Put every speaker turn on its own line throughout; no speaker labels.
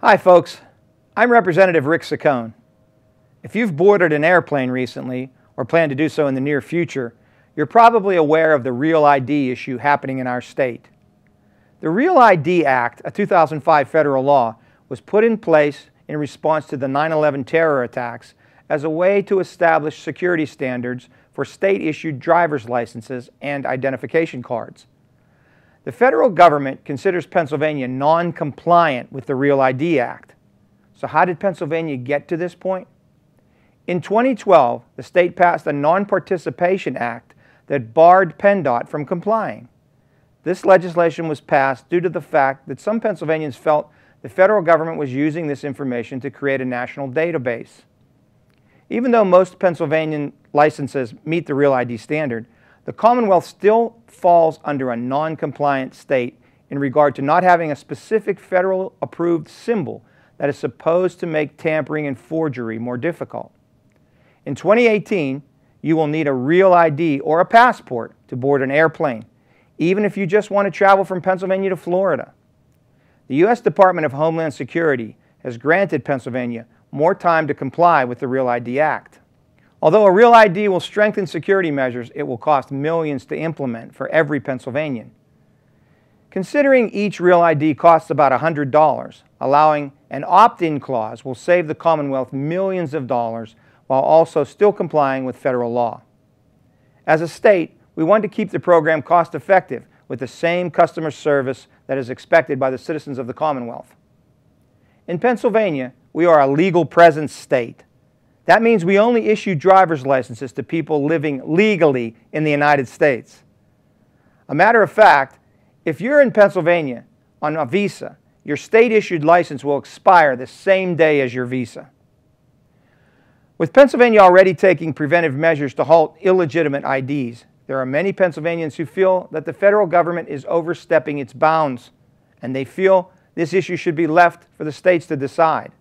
Hi folks, I'm Representative Rick Saccone. If you've boarded an airplane recently or plan to do so in the near future, you're probably aware of the Real ID issue happening in our state. The Real ID Act, a 2005 federal law, was put in place in response to the 9/11 terror attacks as a way to establish security standards for state-issued driver's licenses and identification cards. The federal government considers Pennsylvania non-compliant with the Real ID Act. So how did Pennsylvania get to this point? In 2012, the state passed a Non-Participation Act that barred PennDOT from complying. This legislation was passed due to the fact that some Pennsylvanians felt the federal government was using this information to create a national database. Even though most Pennsylvanian licenses meet the Real ID standard, the Commonwealth still falls under a non-compliant state in regard to not having a specific federal approved symbol that is supposed to make tampering and forgery more difficult. In 2018, you will need a Real ID or a passport to board an airplane, even if you just want to travel from Pennsylvania to Florida. The U.S. Department of Homeland Security has granted Pennsylvania more time to comply with the Real ID Act. Although a Real ID will strengthen security measures, it will cost millions to implement for every Pennsylvanian. Considering each Real ID costs about $100, allowing an opt-in clause will save the Commonwealth millions of dollars while also still complying with federal law. As a state, we want to keep the program cost-effective with the same customer service that is expected by the citizens of the Commonwealth. In Pennsylvania, we are a legal presence state. That means we only issue driver's licenses to people living legally in the United States. A matter of fact, if you're in Pennsylvania on a visa, your state-issued license will expire the same day as your visa. With Pennsylvania already taking preventive measures to halt illegitimate IDs, there are many Pennsylvanians who feel that the federal government is overstepping its bounds, and they feel this issue should be left for the states to decide.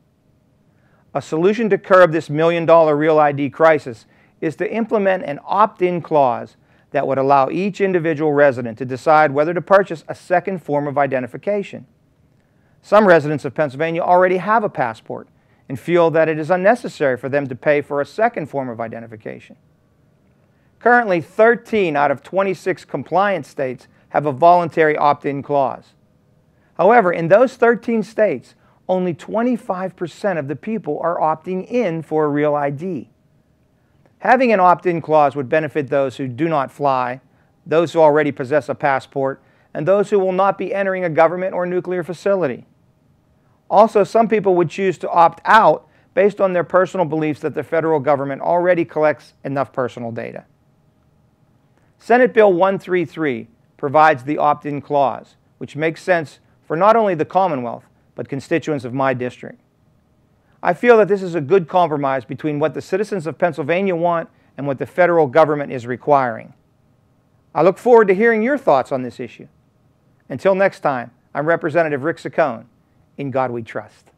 A solution to curb this million-dollar Real ID crisis is to implement an opt-in clause that would allow each individual resident to decide whether to purchase a second form of identification. Some residents of Pennsylvania already have a passport and feel that it is unnecessary for them to pay for a second form of identification. Currently, 13 out of 26 compliant states have a voluntary opt-in clause. However, in those 13 states, only 25% of the people are opting in for a Real ID. Having an opt-in clause would benefit those who do not fly, those who already possess a passport, and those who will not be entering a government or nuclear facility. Also, some people would choose to opt out based on their personal beliefs that the federal government already collects enough personal data. Senate Bill 133 provides the opt-in clause, which makes sense for not only the Commonwealth, but constituents of my district. I feel that this is a good compromise between what the citizens of Pennsylvania want and what the federal government is requiring. I look forward to hearing your thoughts on this issue. Until next time, I'm Representative Rick Saccone. In God we trust.